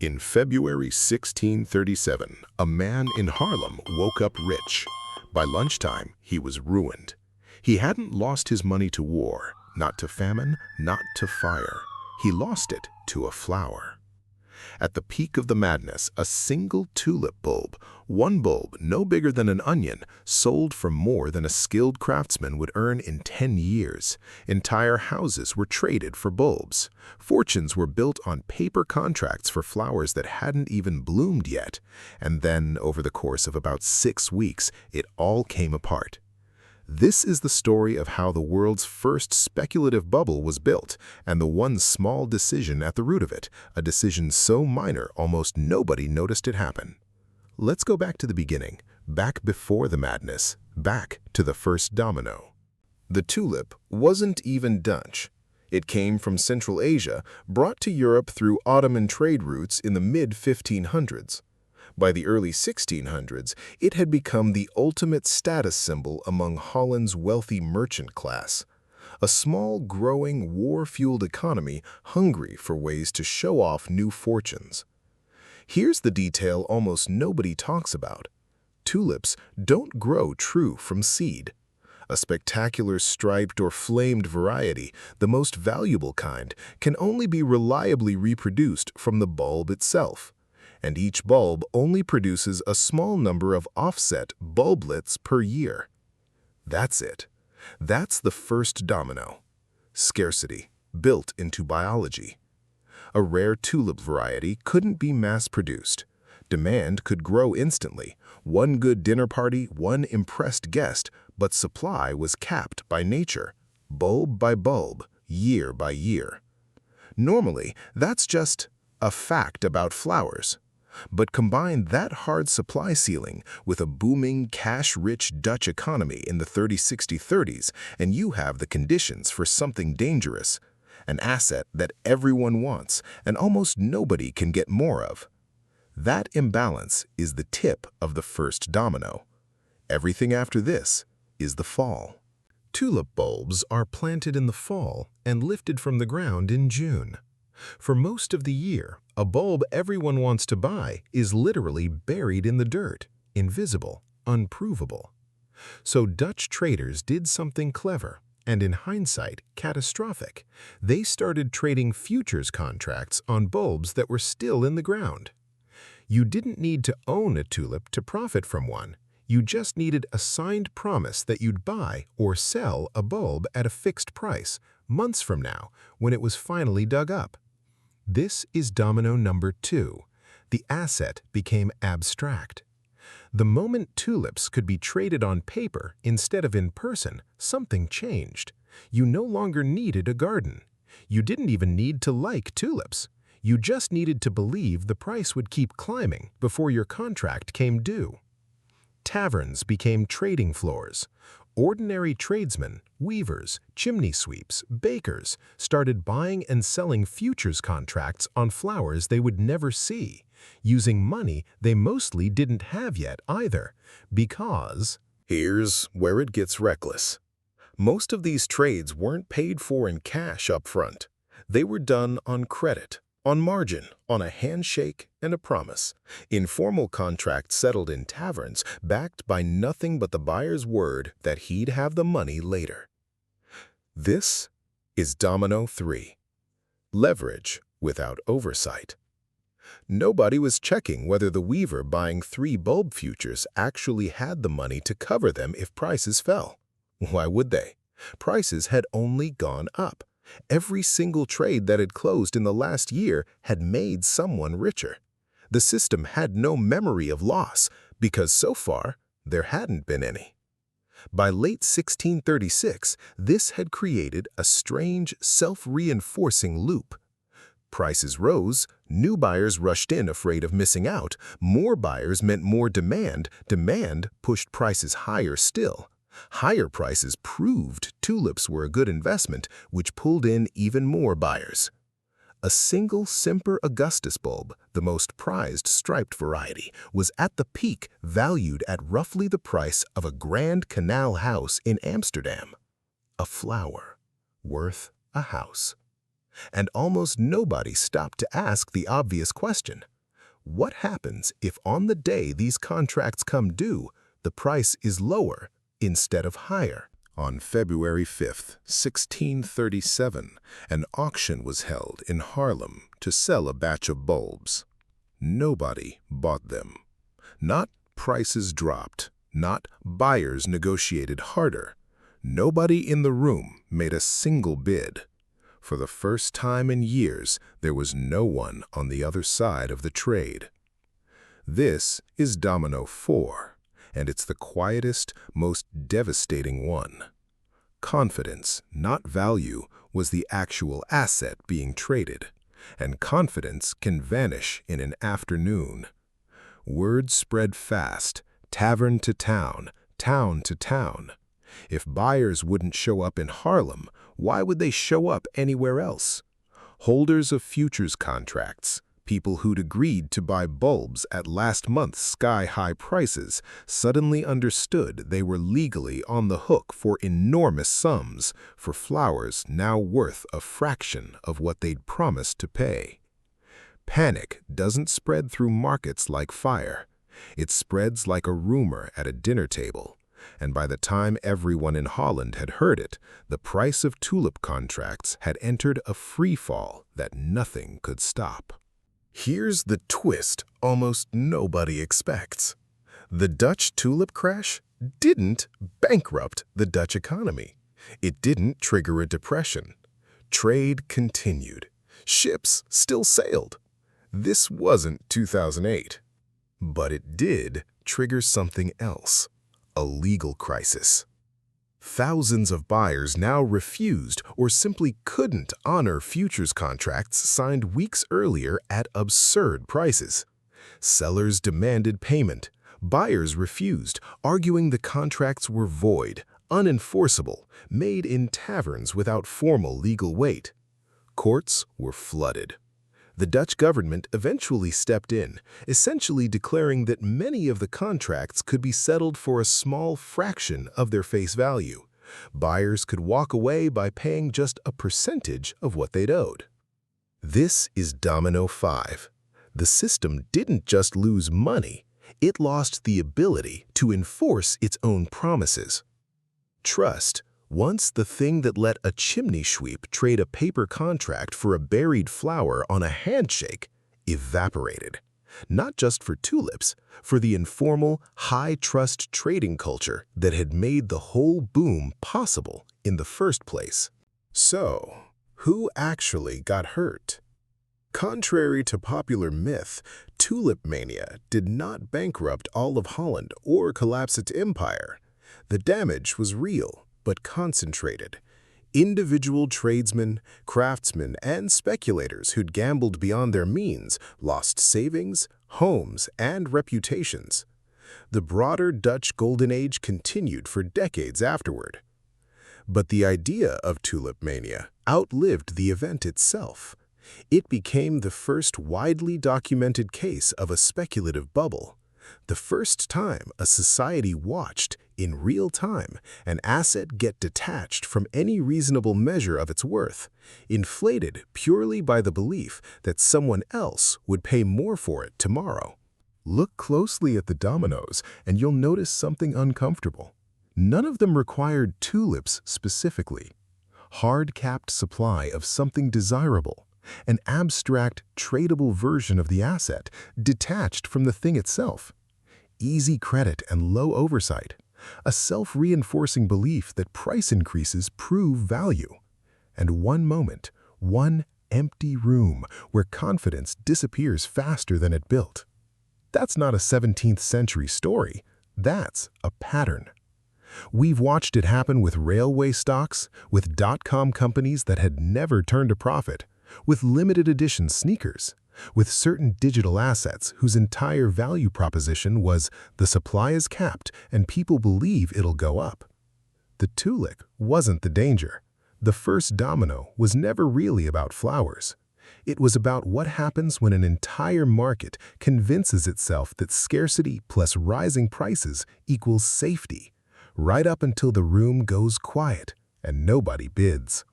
In February 1637, a man in Harlem woke up rich. By lunchtime, he was ruined. He hadn't lost his money to war, not to famine, not to fire. He lost it to a flower. At the peak of the madness, a single tulip bulb, one bulb no bigger than an onion, sold for more than a skilled craftsman would earn in 10 years. Entire houses were traded for bulbs. Fortunes were built on paper contracts for flowers that hadn't even bloomed yet. And then, over the course of about 6 weeks, it all came apart. This is the story of how the world's first speculative bubble was built, and the one small decision at the root of it, a decision so minor almost nobody noticed it happen. Let's go back to the beginning, back before the madness, back to the first domino. The tulip wasn't even Dutch. It came from Central Asia, brought to Europe through Ottoman trade routes in the mid-1500s. By the early 1600s, it had become the ultimate status symbol among Holland's wealthy merchant class. A small, growing, war-fueled economy hungry for ways to show off new fortunes. Here's the detail almost nobody talks about. Tulips don't grow true from seed. A spectacular striped or flamed variety, the most valuable kind, can only be reliably reproduced from the bulb itself. And each bulb only produces a small number of offset bulblets per year. That's it. That's the first domino. Scarcity, built into biology. A rare tulip variety couldn't be mass-produced. Demand could grow instantly, one good dinner party, one impressed guest, but supply was capped by nature, bulb by bulb, year by year. Normally, that's just a fact about flowers. But combine that hard supply ceiling with a booming, cash-rich Dutch economy in the 30-60-30s, and you have the conditions for something dangerous, an asset that everyone wants and almost nobody can get more of. That imbalance is the tip of the first domino. Everything after this is the fall. Tulip bulbs are planted in the fall and lifted from the ground in June. For most of the year, a bulb everyone wants to buy is literally buried in the dirt, invisible, unprovable. So Dutch traders did something clever, and in hindsight, catastrophic. They started trading futures contracts on bulbs that were still in the ground. You didn't need to own a tulip to profit from one. You just needed a signed promise that you'd buy or sell a bulb at a fixed price months from now when it was finally dug up. This is domino number 2. The asset became abstract. The moment tulips could be traded on paper instead of in person, something changed. You no longer needed a garden. You didn't even need to like tulips. You just needed to believe the price would keep climbing before your contract came due. Taverns became trading floors. Ordinary tradesmen, weavers, chimney sweeps, bakers started buying and selling futures contracts on flowers they would never see, using money they mostly didn't have yet either, because… Here's where it gets reckless. Most of these trades weren't paid for in cash up front. They were done on credit, on margin, on a handshake and a promise. Informal contracts settled in taverns, backed by nothing but the buyer's word that he'd have the money later. This is domino 3. Leverage without oversight. Nobody was checking whether the weaver buying 3 bulb futures actually had the money to cover them if prices fell. Why would they? Prices had only gone up. Every single trade that had closed in the last year had made someone richer. The system had no memory of loss because so far there hadn't been any. By late 1636, this had created a strange, self-reinforcing loop. Prices rose, new buyers rushed in afraid of missing out, more buyers meant more demand, demand pushed prices higher still. Higher prices proved tulips were a good investment, which pulled in even more buyers. A single Semper Augustus bulb, the most prized striped variety, was at the peak valued at roughly the price of a Grand Canal house in Amsterdam. A flower worth a house. And almost nobody stopped to ask the obvious question. What happens if on the day these contracts come due, the price is lower instead of higher? On February 5th, 1637, an auction was held in Harlem to sell a batch of bulbs. Nobody bought them. Not prices dropped, not buyers negotiated harder. Nobody in the room made a single bid. For the first time in years, there was no one on the other side of the trade. This is Domino 4, and it's the quietest, most devastating one. Confidence, not value, was the actual asset being traded, and confidence can vanish in an afternoon. Word spread fast, tavern to town, town to town. If buyers wouldn't show up in Harlem, why would they show up anywhere else? Holders of futures contracts, people who'd agreed to buy bulbs at last month's sky-high prices, suddenly understood they were legally on the hook for enormous sums for flowers now worth a fraction of what they'd promised to pay. Panic doesn't spread through markets like fire. It spreads like a rumor at a dinner table. And by the time everyone in Holland had heard it, the price of tulip contracts had entered a free fall that nothing could stop. Here's the twist almost nobody expects. The Dutch tulip crash didn't bankrupt the Dutch economy. It didn't trigger a depression. Trade continued. Ships still sailed. This wasn't 2008. But it did trigger something else. A legal crisis. Thousands of buyers now refused or simply couldn't honor futures contracts signed weeks earlier at absurd prices. Sellers demanded payment. Buyers refused, arguing the contracts were void, unenforceable, made in taverns without formal legal weight. Courts were flooded. The Dutch government eventually stepped in, essentially declaring that many of the contracts could be settled for a small fraction of their face value. Buyers could walk away by paying just a percentage of what they'd owed. This is Domino 5. The system didn't just lose money, it lost the ability to enforce its own promises. Trust, once the thing that let a chimney sweep trade a paper contract for a buried flower on a handshake, evaporated. Not just for tulips, for the informal, high-trust trading culture that had made the whole boom possible in the first place. So, who actually got hurt? Contrary to popular myth, Tulip Mania did not bankrupt all of Holland or collapse its empire. The damage was real, but concentrated. Individual tradesmen, craftsmen, and speculators who'd gambled beyond their means lost savings, homes, and reputations. The broader Dutch Golden Age continued for decades afterward. But the idea of Tulip Mania outlived the event itself. It became the first widely documented case of a speculative bubble. The first time a society watched, in real time, an asset get detached from any reasonable measure of its worth, inflated purely by the belief that someone else would pay more for it tomorrow. Look closely at the dominoes, and you'll notice something uncomfortable. None of them required tulips specifically. Hard-capped supply of something desirable, an abstract, tradable version of the asset, detached from the thing itself. Easy credit and low oversight. A self-reinforcing belief that price increases prove value. And one moment, one empty room where confidence disappears faster than it built. That's not a 17th century story. That's a pattern. We've watched it happen with railway stocks, with dot-com companies that had never turned a profit, with limited edition sneakers, with certain digital assets whose entire value proposition was the supply is capped and people believe it'll go up. The tulip wasn't the danger. The first domino was never really about flowers. It was about what happens when an entire market convinces itself that scarcity plus rising prices equals safety, right up until the room goes quiet and nobody bids.